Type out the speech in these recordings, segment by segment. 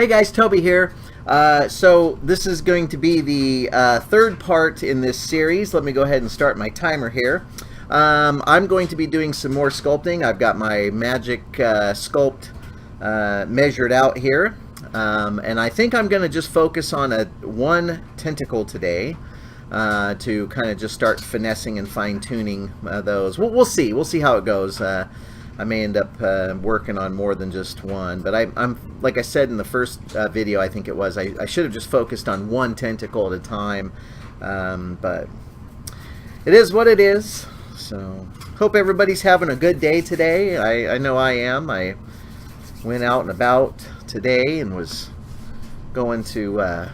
Hey guys, Toby here. So this is going to be the third part in this series. Let me go ahead and start my timer here. I'm going to be doing some more sculpting. I've got my magic sculpt measured out here. And I think I'm going to just focus on one tentacle today to kind of just start finessing and fine-tuning those. We'll see. We'll see how it goes. I may end up working on more than just one, but I'm like I said in the first video, I think it was, I should have just focused on one tentacle at a time, but it is what it is. So hope everybody's having a good day today. I know I am. I went out and about today and was going to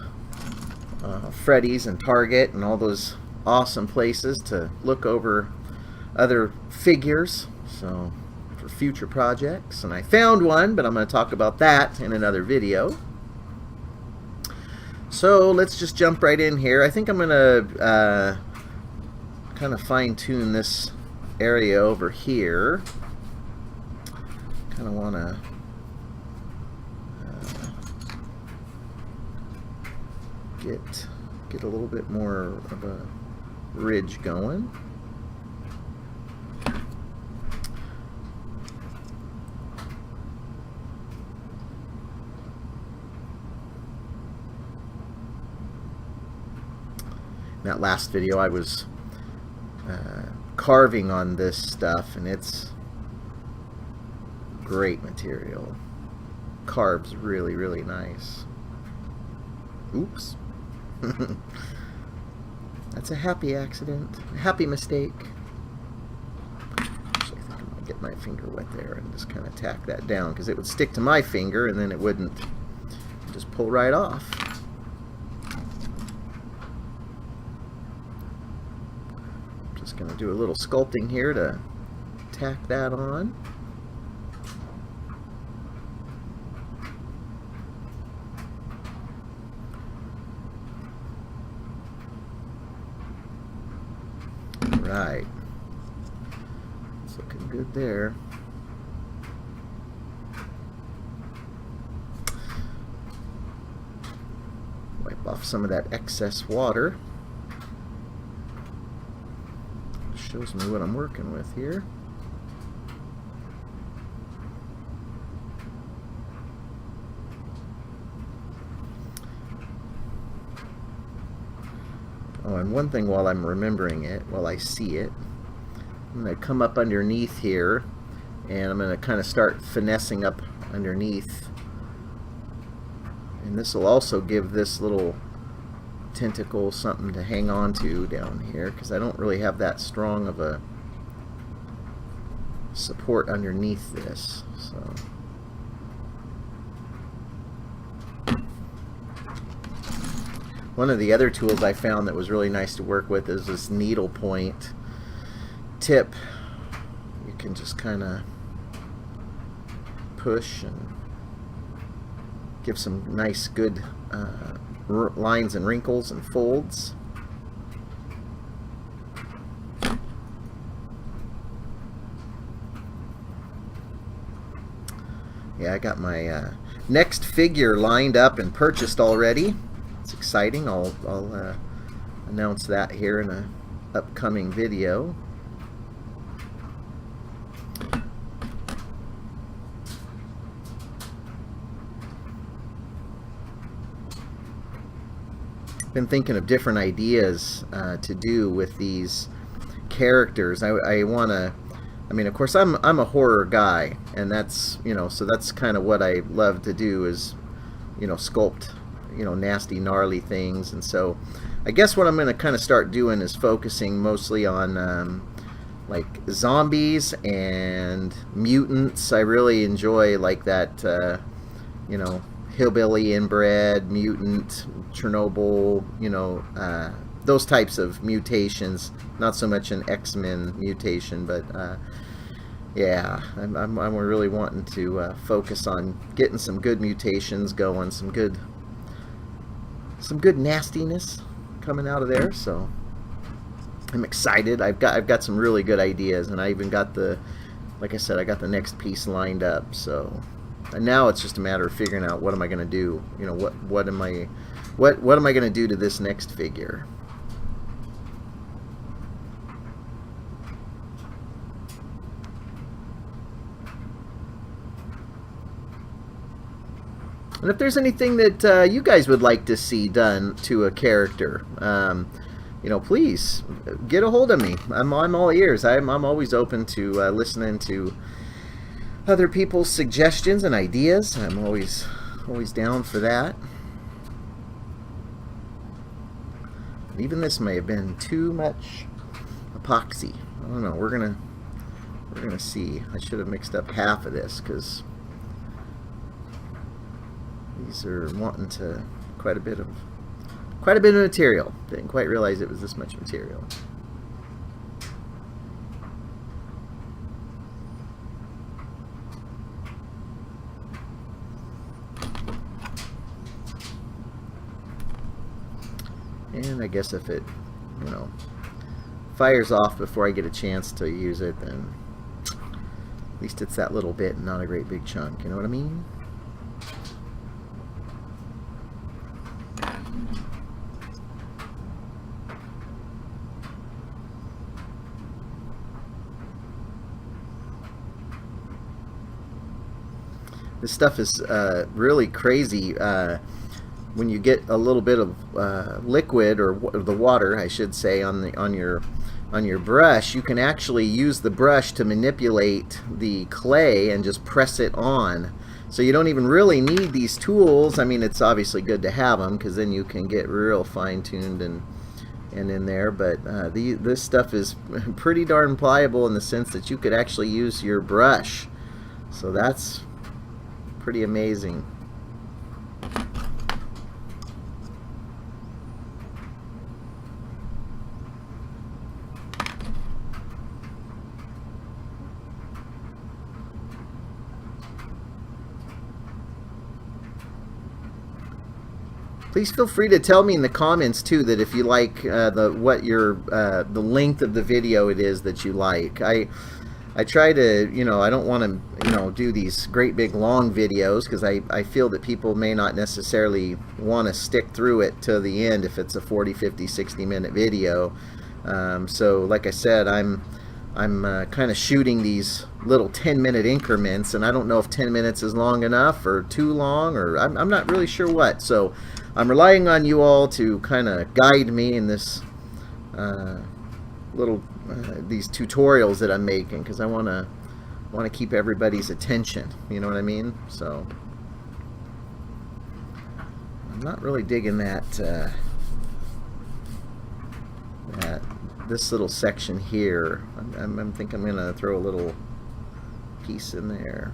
Freddy's and Target and all those awesome places to look over other figures. So for future projects, and I found one, but I'm going to talk about that in another video. So let's just jump right in here. I think I'm going to kind of fine-tune this area over here. Kind of want to get a little bit more of a ridge going. In that last video I was carving on this stuff, and it's great material. Carves really, really nice. Oops. That's a happy accident, a happy mistake. Actually, I think I'm going to get my finger wet there and just kind of tack that down, because it would stick to my finger and then it wouldn't just pull right off. Going to do a little sculpting here to tack that on. Right, it's looking good there. Wipe off some of that excess water. Shows me what I'm working with here. Oh, and one thing while I'm remembering it, while I see it, I'm going to come up underneath here, and I'm going to kind of start finessing up underneath. And this will also give this little tentacle something to hang on to down here, because I don't really have that strong of a support underneath this. So one of the other tools I found that was really nice to work with is this needle point tip. You can just kind of push and give some nice good lines and wrinkles and folds. Yeah, I got my next figure lined up and purchased already. It's exciting. I'll announce that here in an upcoming video. Been thinking of different ideas to do with these characters. I want to, I mean, of course I'm a horror guy, and that's, you know, so that's kind of what I love to do is, you know, sculpt, you know, nasty gnarly things. And so I guess what I'm going to kind of start doing is focusing mostly on like zombies and mutants. I really enjoy like that you know, hillbilly inbred, mutant, Chernobyl, you know, those types of mutations. Not so much an X-Men mutation, but yeah, I'm really wanting to focus on getting some good mutations going, some good nastiness coming out of there. So I'm excited. I've got some really good ideas, and I even got the, like I said, I got the next piece lined up. So And now it's just a matter of figuring out what am I going to do. You know, what am I going to do to this next figure? And if there's anything that you guys would like to see done to a character, you know, please get a hold of me. I'm all ears. I'm always open to listening to other people's suggestions and ideas. I'm always down for that. Even this may have been too much epoxy. I don't know. We're gonna see. I should have mixed up half of this because these are wanting to quite a bit of material. Didn't quite realize it was this much material. And I guess if it, you know, fires off before I get a chance to use it, then at least it's that little bit and not a great big chunk. You know what I mean? This stuff is really crazy. When you get a little bit of liquid, or the water, I should say, on your brush, you can actually use the brush to manipulate the clay and just press it on. So you don't even really need these tools. I mean, it's obviously good to have them because then you can get real fine-tuned and in there. But this stuff is pretty darn pliable in the sense that you could actually use your brush. So that's pretty amazing. Please feel free to tell me in the comments too that if you like the length of the video it is that you like. I try to, you know, I don't want to, you know, do these great big long videos because I feel that people may not necessarily want to stick through it to the end if it's a 40, 50, 60 minute video. So like I said, I'm kind of shooting these little 10-minute increments, and I don't know if 10 minutes is long enough or too long, or I'm not really sure what. So I'm relying on you all to kind of guide me in this these tutorials that I'm making, because I want to keep everybody's attention. You know what I mean? So I'm not really digging that this little section here. I think I'm gonna throw a little piece in there.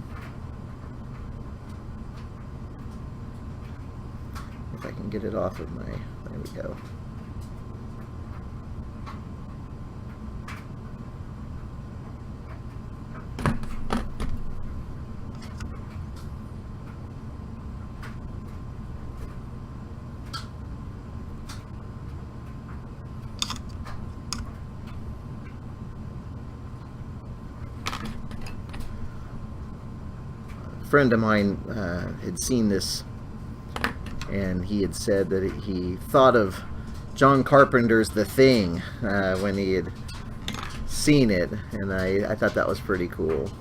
If I can get it off of my, there we go. A friend of mine had seen this, and he had said that he thought of John Carpenter's The Thing when he had seen it, and I thought that was pretty cool.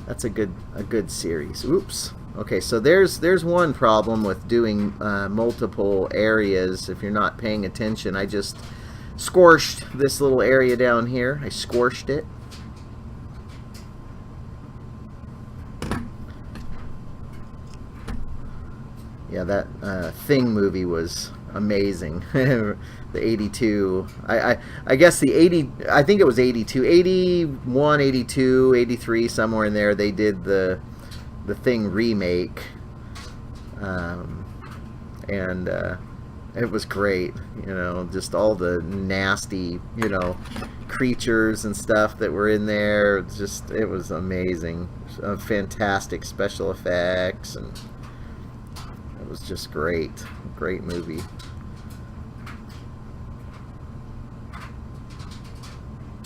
That's a good series. Oops. Okay, so there's one problem with doing multiple areas if you're not paying attention. I just scorched this little area down here. I scorched it. Yeah, that Thing movie was amazing. The 82, I guess the 80, I think it was 82, 81, 82, 83, somewhere in there, they did the Thing remake, and it was great. You know, just all the nasty, you know, creatures and stuff that were in there. It was amazing. Fantastic special effects, and it was just great movie.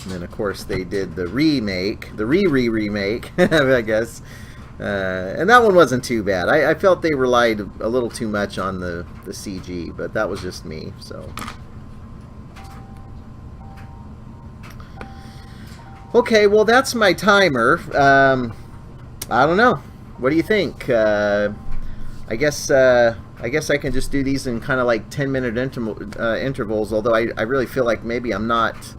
And then, of course, they did the remake, the remake, I guess. And that one wasn't too bad. I felt they relied a little too much on the CG, but that was just me, so. Okay, well, that's my timer. I don't know. What do you think? I guess I can just do these in kind of like 10-minute intervals, although I really feel like maybe I'm not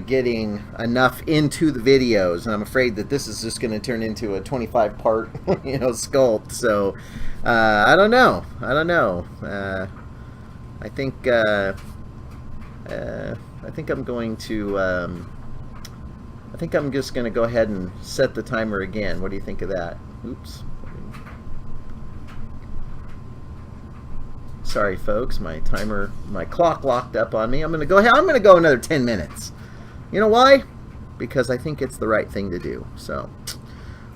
getting enough into the videos, and I'm afraid that this is just going to turn into a 25-part, sculpt. So I don't know. I think I'm going to. I think I'm just going to go ahead and set the timer again. What do you think of that? Oops. Sorry, folks. My clock locked up on me. I'm going to go ahead. I'm going to go another 10 minutes. You know why? Because I think it's the right thing to do. So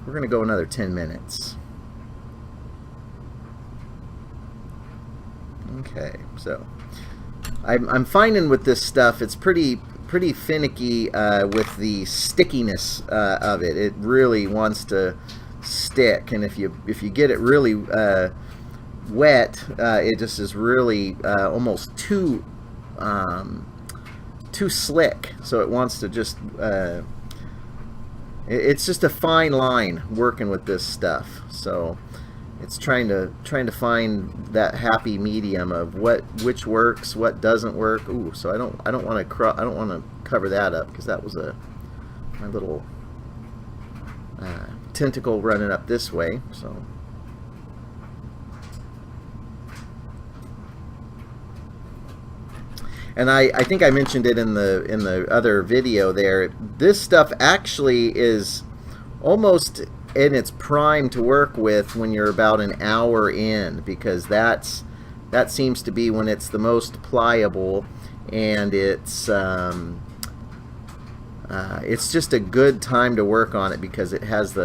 we're going to go another 10 minutes. Okay. So I'm finding with this stuff, it's pretty finicky with the stickiness of it. It really wants to stick, and if you get it really wet, it just is really almost too slick. So it wants to just it's just a fine line working with this stuff. So it's trying to find that happy medium of which works, what doesn't work. Ooh, so I don't want to cover that up, because that was my little tentacle running up this way. So and I think I mentioned it in the other video there. This stuff actually is almost in its prime to work with when you're about an hour in, because that seems to be when it's the most pliable, and it's just a good time to work on it, because it has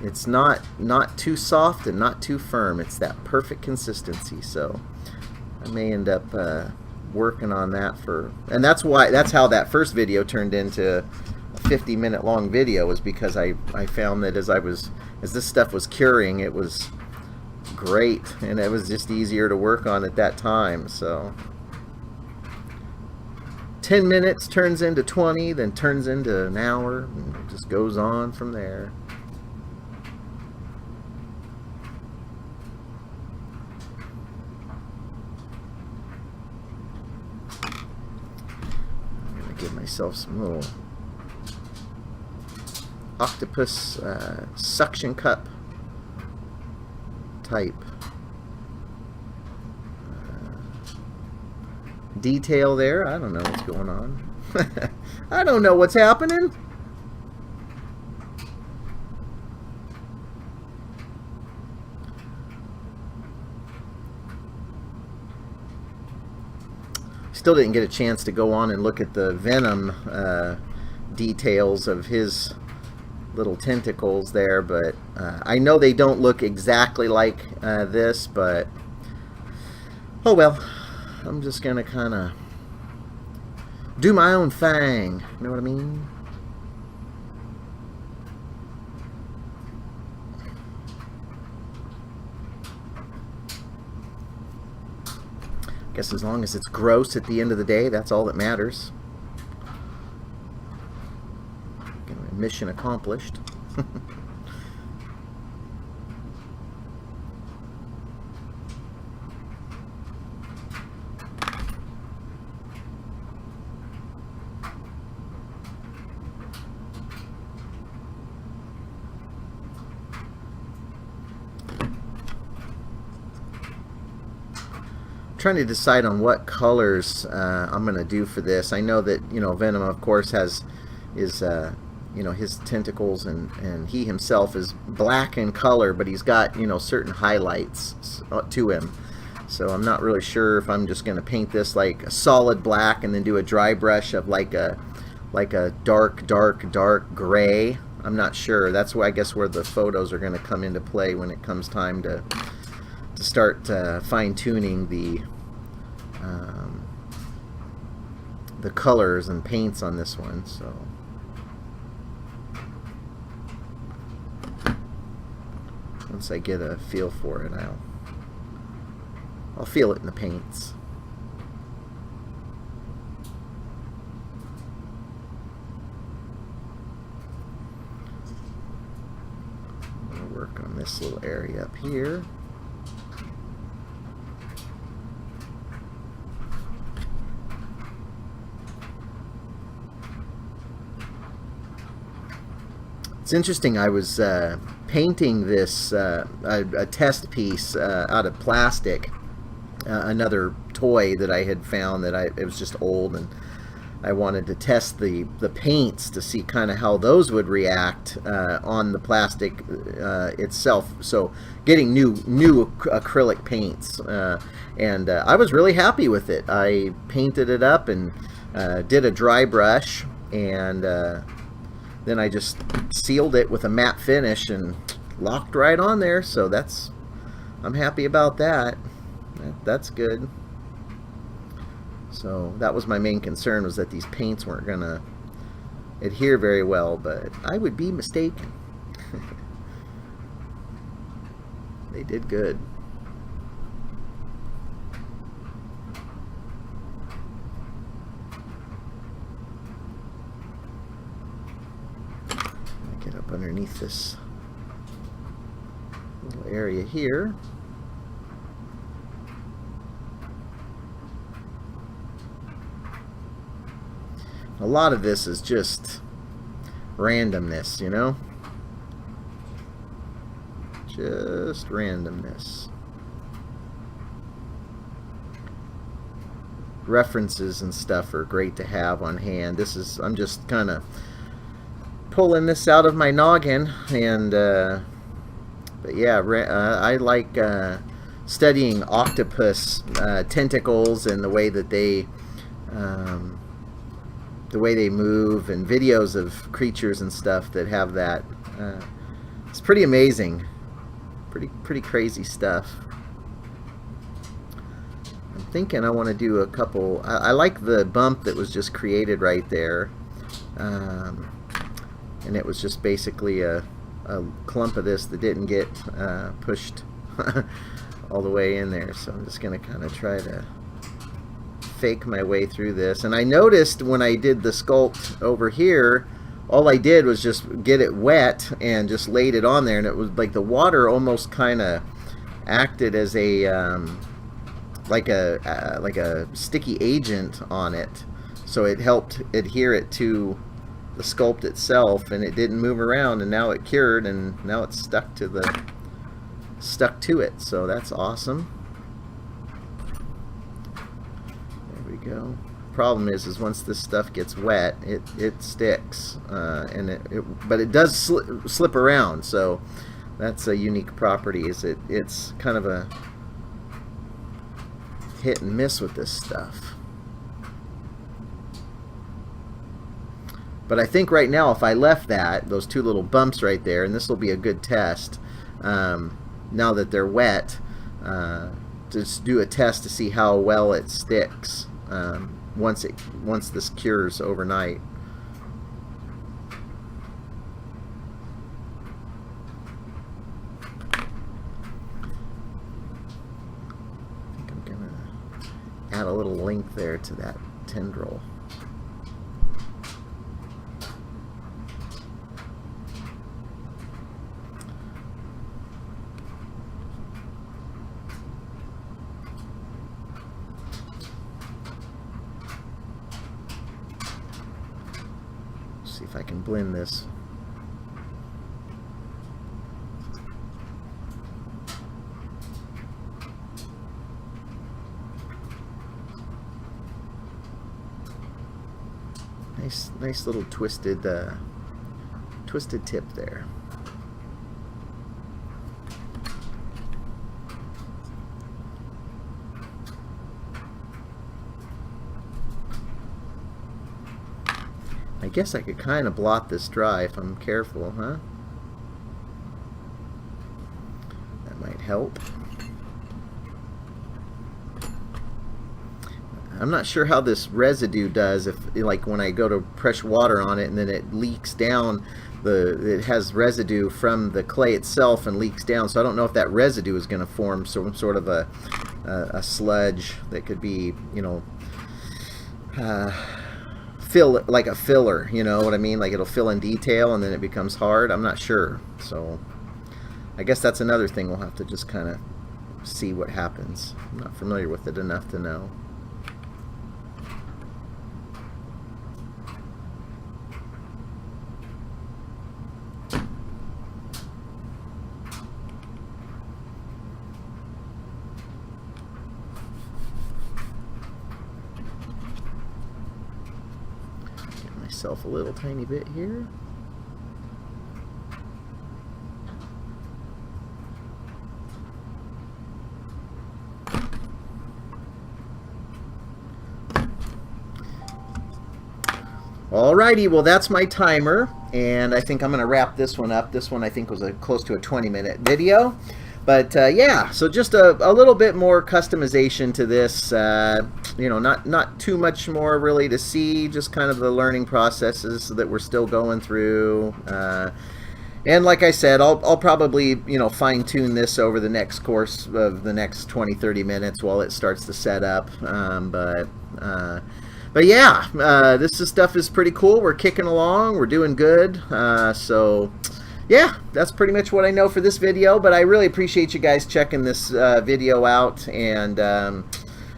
it's not too soft and not too firm. It's that perfect consistency. So I may end up working on that and that's how that first video turned into a 50-minute long video, was because I found that as this stuff was curing, it was great, and it was just easier to work on at that time. So 10 minutes turns into 20, then turns into an hour, and it just goes on from there. I'm gonna give myself some little octopus suction cup type detail there. I don't know what's going on. I don't know what's happening. Still didn't get a chance to go on and look at the Venom details of his little tentacles there, but I know they don't look exactly like this, but oh well. I'm just gonna kind of do my own thing, you know what I mean? Guess as long as it's gross at the end of the day, that's all that matters. Mission accomplished. Trying to decide on what colors I'm going to do for this. I know that Venom, of course, is his tentacles and he himself is black in color, but he's got certain highlights to him. So I'm not really sure if I'm just going to paint this like a solid black and then do a dry brush of like a dark gray. I'm not sure. That's where I guess where the photos are going to come into play when it comes time to start fine-tuning the colors and paints on this one, so once I get a feel for it, I'll feel it in the paints. I'm going to work on this little area up here. It's interesting, I was painting this, a test piece out of plastic, another toy that I had found that it was just old, and I wanted to test the paints to see kind of how those would react on the plastic itself. So getting new acrylic paints, and I was really happy with it. I painted it up and did a dry brush, and then I just sealed it with a matte finish and locked right on there. So I'm happy about that. That's good. So that was my main concern, was that these paints weren't gonna adhere very well, but I would be mistaken. They did good. Get up underneath this little area here. A lot of this is just randomness, you know? Just randomness. References and stuff are great to have on hand. I'm just kind of pulling this out of my noggin, and but yeah, I like studying octopus tentacles and the way that they move, and videos of creatures and stuff that have that. It's pretty amazing, pretty crazy stuff. I'm thinking I want to do a couple. I like the bump that was just created right there. And it was just basically a clump of this that didn't get pushed all the way in there. So I'm just going to kind of try to fake my way through this. And I noticed when I did the sculpt over here, all I did was just get it wet and just laid it on there, and it was like the water almost kind of acted as a like a sticky agent on it, so it helped adhere it to the sculpt itself, and it didn't move around, and now it cured, and now it's stuck to it. So that's awesome. There we go. Problem is once this stuff gets wet, it sticks, and but it does slip around. So that's a unique property. It's kind of a hit and miss with this stuff. But I think right now, if I left those two little bumps right there, and this will be a good test, now that they're wet, to just do a test to see how well it sticks once this cures overnight. I think I'm gonna add a little link there to that tendril. See if I can blend this. Nice little twisted tip there. I guess I could kind of blot this dry if I'm careful, huh? That might help. I'm not sure how this residue does, if like when I go to press water on it and then it leaks down, it has residue from the clay itself and leaks down, so I don't know if that residue is going to form some sort of a sludge that could be, you know, fill, like a filler, you know what I mean, like it'll fill in detail and then it becomes hard. I'm not sure, so I guess that's another thing we'll have to just kind of see what happens. I'm not familiar with it enough to know. Give myself a little tiny bit here. Alrighty, well that's my timer, and I think I'm going to wrap this one up. This one I think was close to a 20-minute video. But yeah, so just a little bit more customization to this, you know, not too much more really to see, just kind of the learning processes that we're still going through. And like I said, I'll probably, you know, fine-tune this over the next course of the next 20-30 minutes while it starts to set up. But yeah, this stuff is pretty cool. We're kicking along. We're doing good. So yeah, that's pretty much what I know for this video. But I really appreciate you guys checking this video out. And,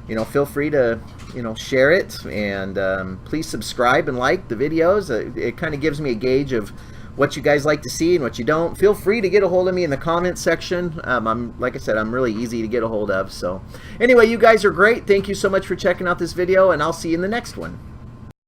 you know, feel free to, you know, share it. And please subscribe and like the videos. It kind of gives me a gauge of what you guys like to see and what you don't. Feel free to get a hold of me in the comments section. Like I said, I'm really easy to get a hold of. So anyway, you guys are great. Thank you so much for checking out this video, and I'll see you in the next one.